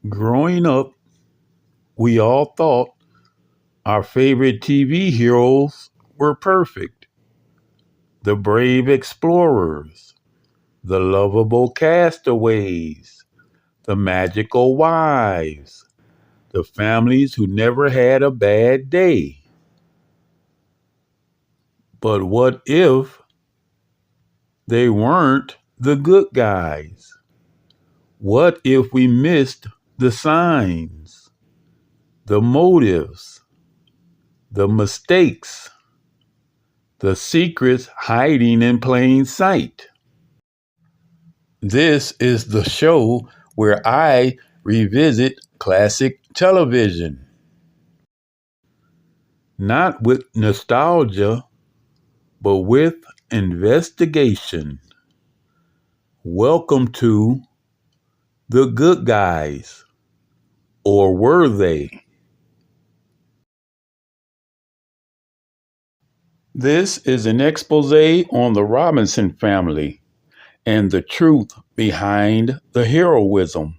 Growing up, we all thought our favorite TV heroes were perfect. The brave explorers, the lovable castaways, the magical wives, the families who never had a bad day. But what if they weren't the good guys? What if we missed the signs, the motives, the mistakes, the secrets hiding in plain sight? This is the show where I revisit classic television, not with nostalgia, but with investigation. Welcome to The Good Guys, or were they? This is an expose on the Robinson family and the truth behind the heroism.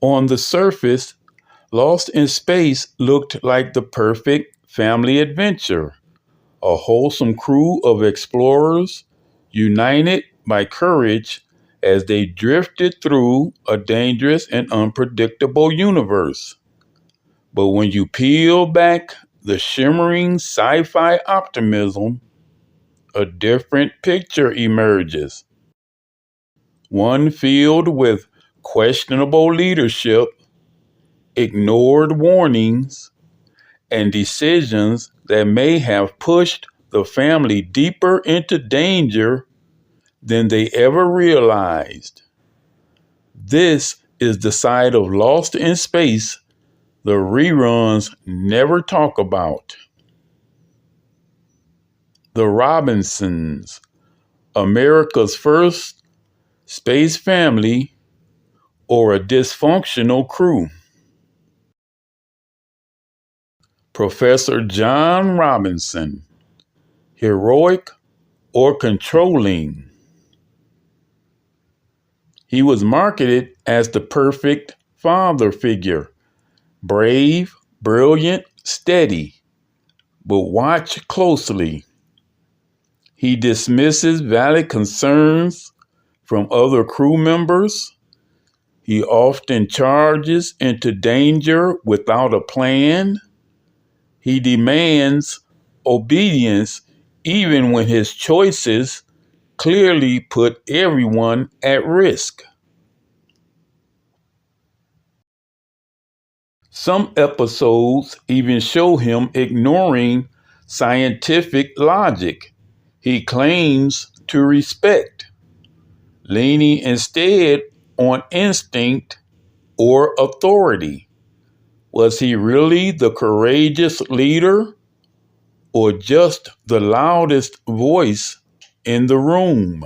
On the surface, Lost in Space looked like the perfect family adventure, a wholesome crew of explorers united by courage as they drifted through a dangerous and unpredictable universe. But when you peel back the shimmering sci fi optimism, a different picture emerges. One filled with questionable leadership, ignored warnings, and decisions that may have pushed the family deeper into danger than they ever realized. This is the side of Lost in Space the reruns never talk about. The Robinsons, America's first space family, or a dysfunctional crew. Professor John Robinson, heroic or controlling? He was marketed as the perfect father figure, brave, brilliant, steady. But watch closely. He dismisses valid concerns from other crew members. He often charges into danger without a plan. He demands obedience even when his choices clearly put everyone at risk. Some episodes even show him ignoring scientific logic he claims to respect, leaning instead on instinct or authority. Was he really the courageous leader or just the loudest voice in the room?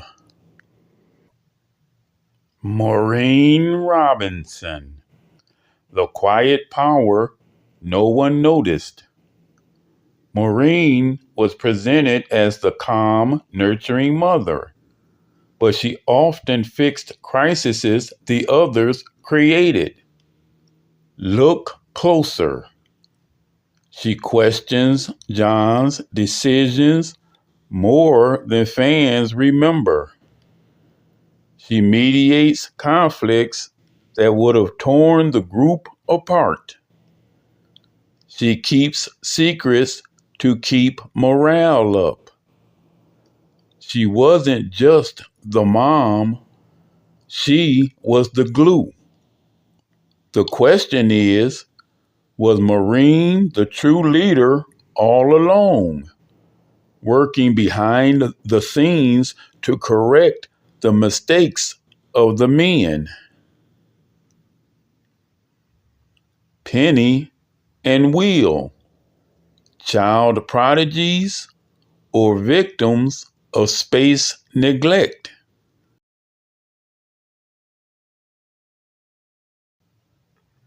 Maureen Robinson, the quiet power no one noticed. Maureen was presented as the calm, nurturing mother, but she often fixed crises the others created. Look closer. She questions John's decisions more than fans remember. She mediates conflicts that would have torn the group apart. She keeps secrets to keep morale up. She wasn't just the mom, she was the glue. The question is, was Maureen the true leader all along, working behind the scenes to correct the mistakes of the men? Penny and Will, child prodigies or victims of space neglect?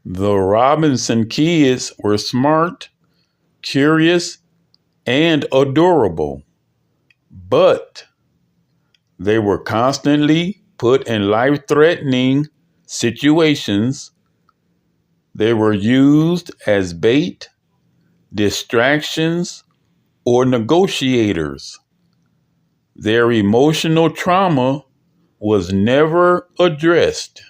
The Robinson kids were smart, curious, and adorable, but they were constantly put in life-threatening situations They were used as bait, distractions, or negotiators. Their emotional trauma was never addressed.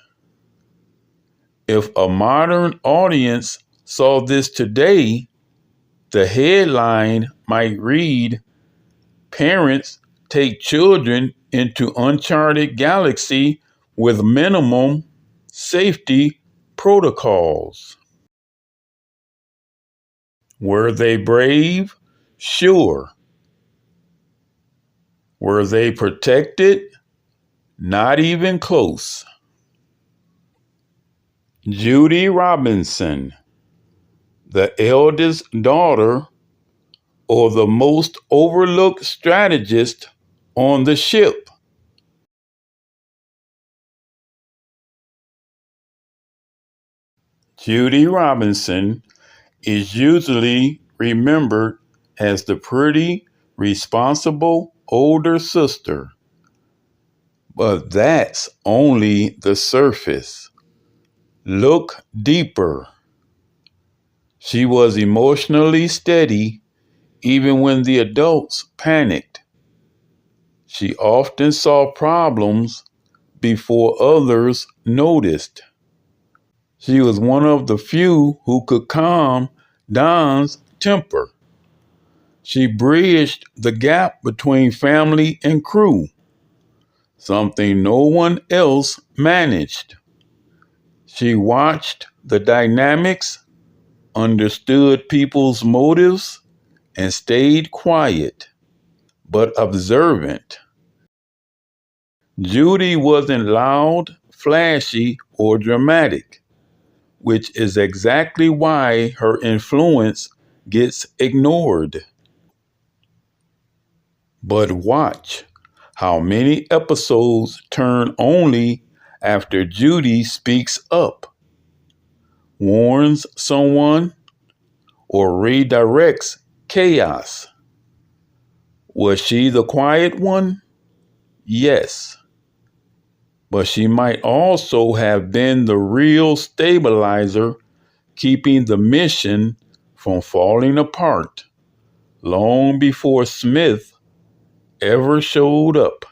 If a modern audience saw this today, the headline might read, "Parents take children into uncharted galaxy with minimum safety protocols." Were they brave? Sure. Were they protected? Not even close. Judy Robinson, the eldest daughter or the most overlooked strategist on the ship. Judy Robinson is usually remembered as the pretty, responsible older sister. But that's only the surface. Look deeper. She was emotionally steady even when the adults panicked. She often saw problems before others noticed. She was one of the few who could calm Don's temper. She bridged the gap between family and crew, something no one else managed. She watched the dynamics, understood people's motives, and stayed quiet, but observant. Judy wasn't loud, flashy, or dramatic, which is exactly why her influence gets ignored. But watch how many episodes turn only after Judy speaks up, warns someone, or redirects chaos. Was she the quiet one? Yes. But she might also have been the real stabilizer, keeping the mission from falling apart long before Smith ever showed up.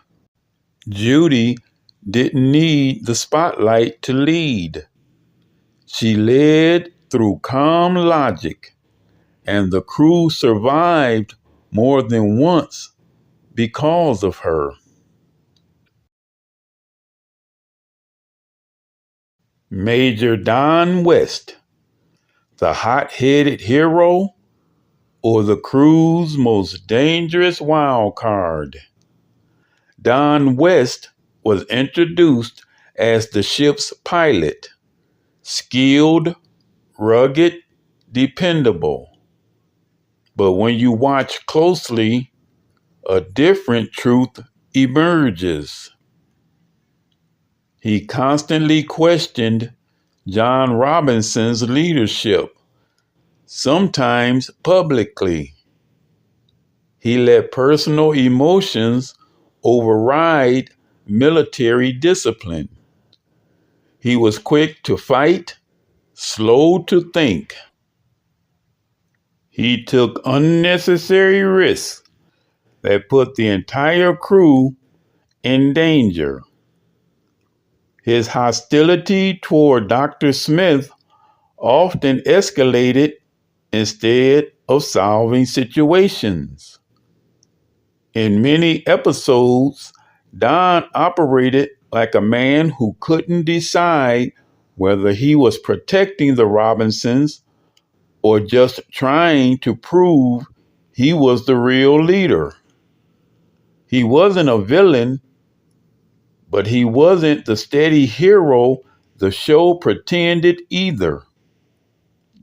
Judy didn't need the spotlight to lead. She led through calm logic, and the crew survived more than once because of her. Major Don West, the hot-headed hero or the crew's most dangerous wild card. Don West was introduced as the ship's pilot, skilled, rugged, dependable. But when you watch closely, a different truth emerges. He constantly questioned John Robinson's leadership, sometimes publicly. He let personal emotions override military discipline. He was quick to fight, slow to think. He took unnecessary risks that put the entire crew in danger. His hostility toward Dr. Smith often escalated instead of solving situations. In many episodes, Don operated like a man who couldn't decide whether he was protecting the Robinsons or just trying to prove he was the real leader. He wasn't a villain, but he wasn't the steady hero the show pretended either.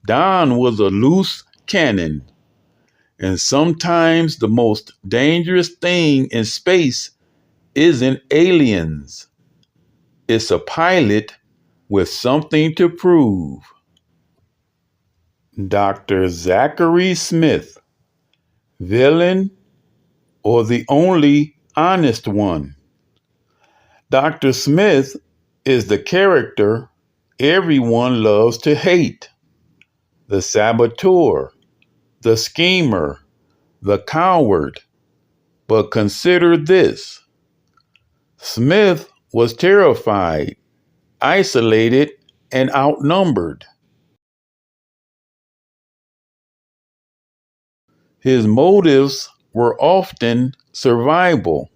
Don was a loose cannon, and sometimes the most dangerous thing in space isn't aliens. It's a pilot with something to prove. Dr. Zachary Smith, villain or the only honest one? Dr. Smith is the character, everyone loves to hate: the saboteur, the schemer, the coward. But consider this: Smith was terrified, isolated, and outnumbered. His motives were often survival,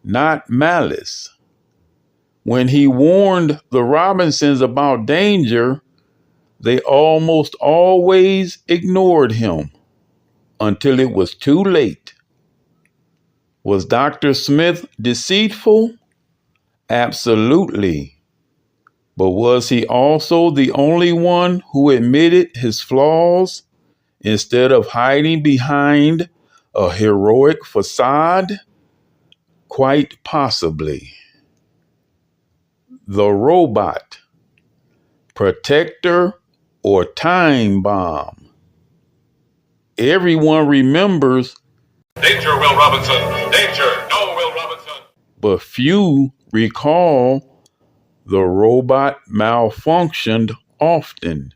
not malice. When he warned the Robinsons about danger, they almost always ignored him until it was too late. Was Dr. Smith deceitful? Absolutely. But was he also the only one who admitted his flaws instead of hiding behind a heroic facade? Quite possibly. The robot, protector, or time bomb. Everyone remembers Danger, Will Robinson! Danger! No, Will Robinson! But few recall the robot malfunctioned often.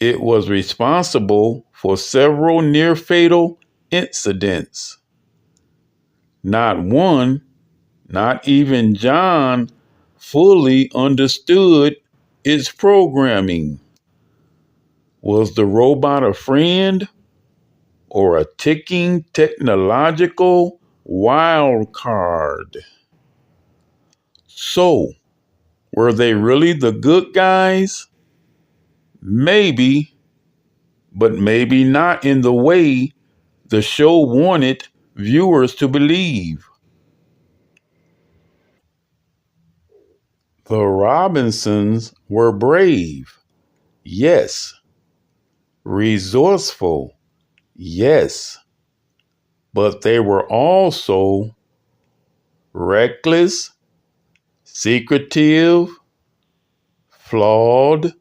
It was responsible for several near-fatal incidents. Not one, not even John, fully understood its programming. Was the robot a friend or a ticking technological wild card? So, were they really the good guys? Maybe, but maybe not in the way the show wanted viewers to believe. The Robinsons were brave, yes. Resourceful, yes. But they were also reckless, secretive, flawed,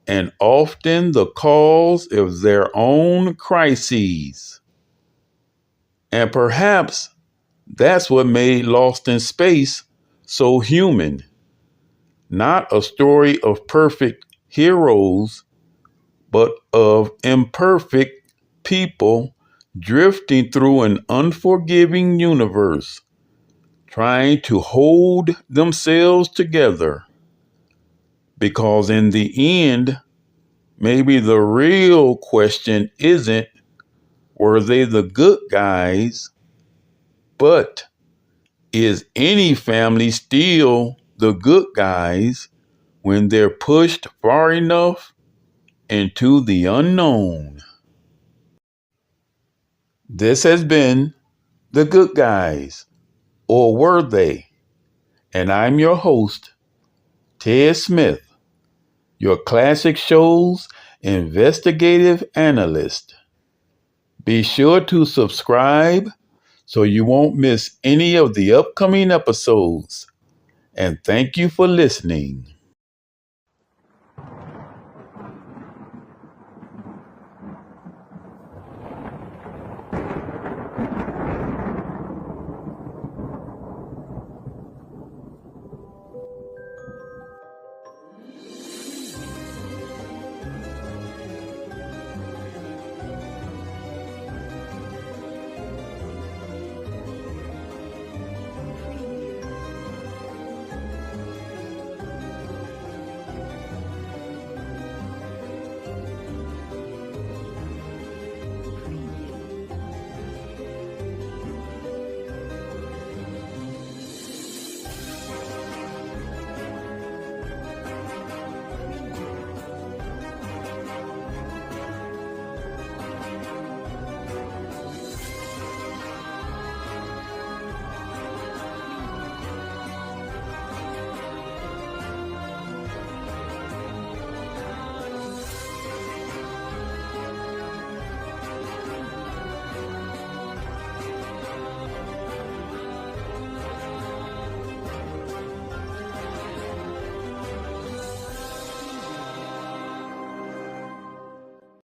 and often the cause of their own crises. And perhaps that's what made Lost in Space so human. Not a story of perfect heroes, but of imperfect people drifting through an unforgiving universe, trying to hold themselves together. Because in the end, maybe the real question isn't, were they the good guys, but is any family still the good guys when they're pushed far enough into the unknown? This has been The Good Guys, or were they? And I'm your host, Ted Smith, your classic shows investigative analyst. Be sure to subscribe so you won't miss any of the upcoming episodes. And thank you for listening.